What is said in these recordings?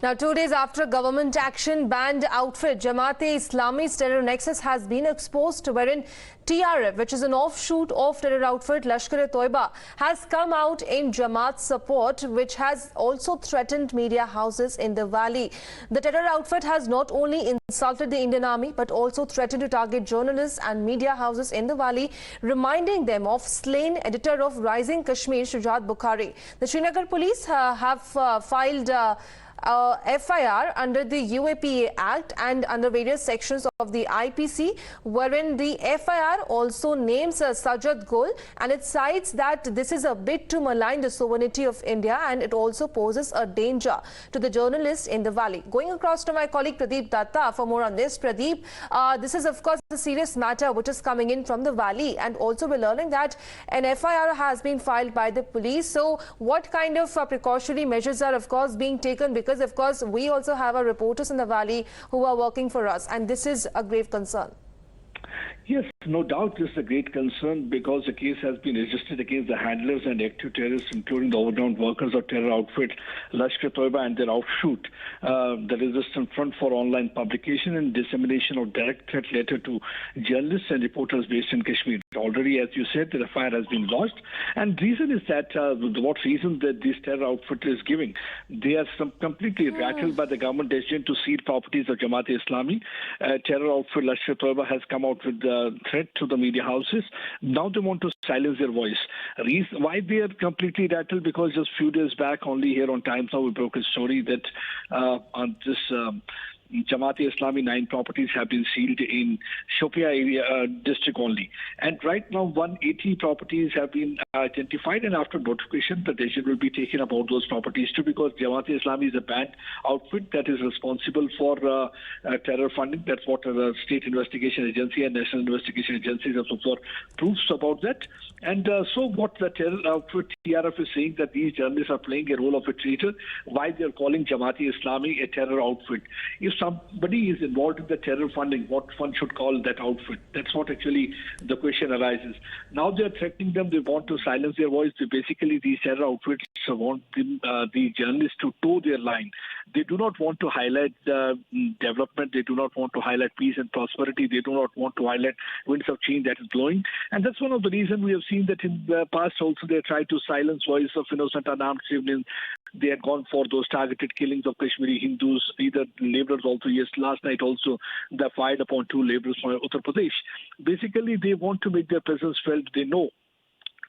Now, 2 days after government action, banned outfit Jamaat-e-Islami's terror nexus has been exposed, wherein TRF, which is an offshoot of terror outfit Lashkar-e-Toiba, has come out in Jamaat support, which has also threatened media houses in the valley. The terror outfit has not only insulted the Indian Army but also threatened to target journalists and media houses in the valley, reminding them of slain editor of Rising Kashmir, Shujat Bukhari. The Srinagar police have filed FIR under the UAPA Act and under various sections of the IPC, wherein the FIR also names Sajjad Gul, and it cites that this is a bid to malign the sovereignty of India and it also poses a danger to the journalists in the valley. Going across to my colleague Pradeep Datta for more on this. Pradeep, this is of course a serious matter which is coming in from the valley, and also we're learning that an FIR has been filed by the police. So what kind of precautionary measures are of course being taken? Because of course we also have our reporters in the valley who are working for us, and this is a grave concern. Yes, no doubt this is a great concern because the case has been registered against the handlers and active terrorists, including the overground workers of terror outfit Lashkar-e-Toiba and their offshoot, the Resistance Front for Online Publication and Dissemination of Direct Threat Letter to journalists and reporters based in Kashmir. Already, as you said, the FIR has been lodged, and reason is that what reason that this terror outfit is giving, they are completely rattled by the government decision to seize properties of Jamaat-e-Islami. Terror outfit Lashkar-e-Toiba has come out with the threat to the media houses. Now they want to silence their voice. Why they are completely rattled? Because just few days back, only here on Times Now, we broke a story that on this Jamaat-e-Islami 9 properties have been sealed in Shopia area district only. And right now 180 properties have been identified, and after notification the decision will be taken about those properties too, because Jamaat-e-Islami is a banned outfit that is responsible for terror funding. That's what the State Investigation Agency and National Investigation Agencies have so far proofs about that. And so what the terror outfit TRF is saying, that these journalists are playing a role of a traitor. Why they are calling Jamaat-e-Islami a terror outfit? If somebody is involved in the terror funding, what one should call that outfit? That's what actually the question arises. Now they are threatening them. They want to silence their voice. Basically, these terror outfits want the journalists to toe their line. They do not want to highlight development. They do not want to highlight peace and prosperity. They do not want to highlight winds of change that is blowing. And that's one of the reasons we have seen that in the past also they tried to silence voice of innocent unarmed civilians. They had gone for those targeted killings of Kashmiri Hindus, either laborers also. Yes, last night also they fired upon 2 laborers from Uttar Pradesh. Basically, they want to make their presence felt. They know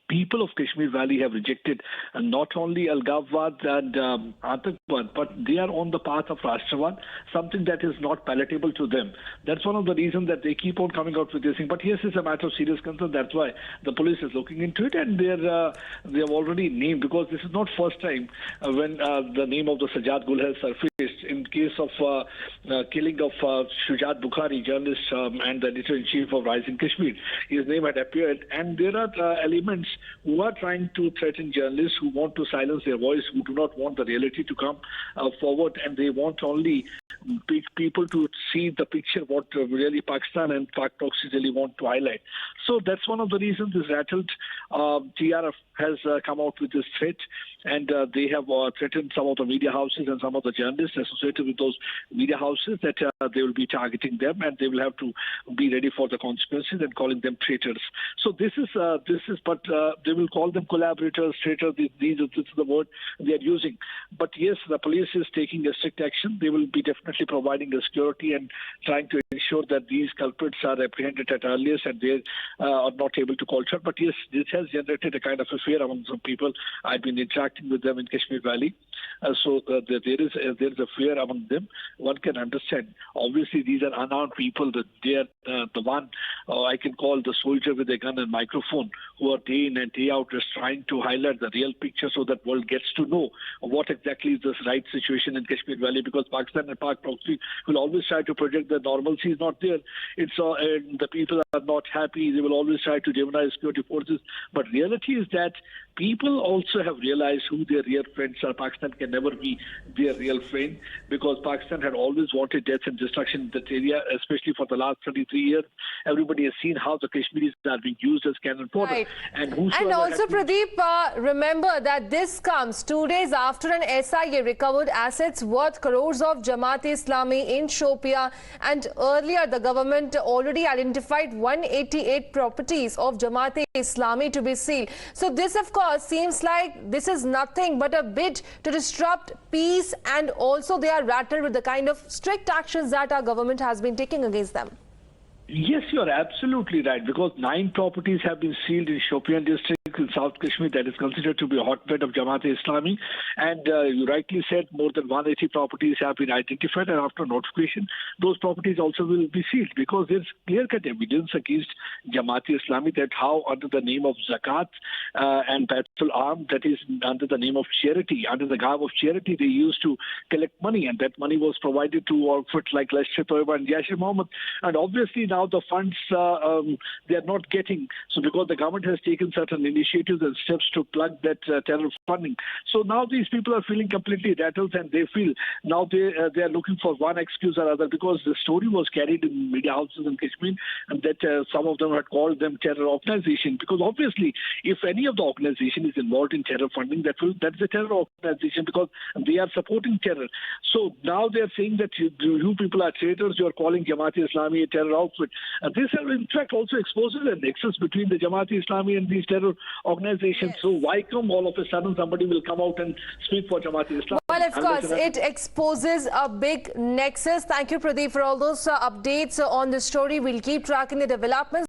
people of Kashmir Valley have rejected not only Al-Gawad and Atangwad, but they are on the path of Rashtravad, something that is not palatable to them. That's one of the reasons that they keep on coming out with this thing. But yes, it's a matter of serious concern. That's why the police is looking into it, and they have already named, because this is not first time when the name of the Sajjad Gul has surfaced. In case of killing of Shujat Bukhari, journalist and the editor-in-chief of Rising Kashmir, his name had appeared, and there are elements who are trying to threaten journalists, who want to silence their voice, who do not want the reality to come forward, and they want only people to see the picture what really Pakistan and Pak proxies really want to highlight. So that's one of the reasons this rattled TRF has come out with this threat, and they have threatened some of the media houses and some of the journalists associated with those media houses that they will be targeting them, and they will have to be ready for the consequences, and calling them traitors. So this is but they will call them collaborators, traitors. This is the word they are using. But yes, the police is taking a strict action. They will be definitely providing the security and trying to ensure that these culprits are apprehended at earliest, and they are not able to call shot. But yes, this has generated a kind of a fear among some people. I've been interacting with them in Kashmir Valley, so there is a fear among them. One can understand. Obviously, these are unarmed people. That they are the one I can call the soldier with a gun and microphone, who are day in and day out just trying to highlight the real picture so that world gets to know what exactly is the right situation in Kashmir Valley, because Pakistan and Pak proxy will always try to project the normalcy security is not there. It's the people are not happy. They will always try to demonize security forces. But reality is that people also have realized who their real friends are. Pakistan can never be their real friend because Pakistan had always wanted death and destruction in that area, especially for the last 33 years. Everybody has seen how the Kashmiris are being used as cannon fodder. Right. And also, Pradeep, remember that this comes 2 days after an SIA recovered assets worth crores of Jamaat-e-Islami in Shopia, and earlier the government already identified 188 properties of Jamaat-e-Islami to be sealed. So this, of course, seems like this is nothing but a bid to disrupt peace, and also they are rattled with the kind of strict actions that our government has been taking against them. Yes, you are absolutely right, because 9 properties have been sealed in Shopian district in South Kashmir that is considered to be a hotbed of Jamaat-e-Islami. And you rightly said more than 180 properties have been identified, and after notification, those properties also will be sealed because there's clear-cut evidence against Jamaat-e-Islami that how under the name of zakat and Baitul Arm, that is under the name of charity, under the garb of charity, they used to collect money, and that money was provided to outfits like Lashkar-e-Toiba and Yashir Mohammed. And obviously now the funds they are not getting. So because the government has taken certain initiatives and steps to plug that terror funding. So now these people are feeling completely rattled, and they feel now they are looking for one excuse or other, because the story was carried in media houses in Kashmir and that some of them had called them terror organization, because obviously if any of the organization is involved in terror funding, that's a terror organization because they are supporting terror. So now they are saying that you people are traitors, you are calling Jamaat-e-Islami a terror outfit. This in fact also exposes a nexus between the Jamaat-e-Islami and these terror organizations. Yes. So why come all of a sudden somebody will come out and speak for Jamaat-e-Islami? Well, of course, it exposes a big nexus. Thank you, Pradeep, for all those updates on the story. We'll keep tracking the developments.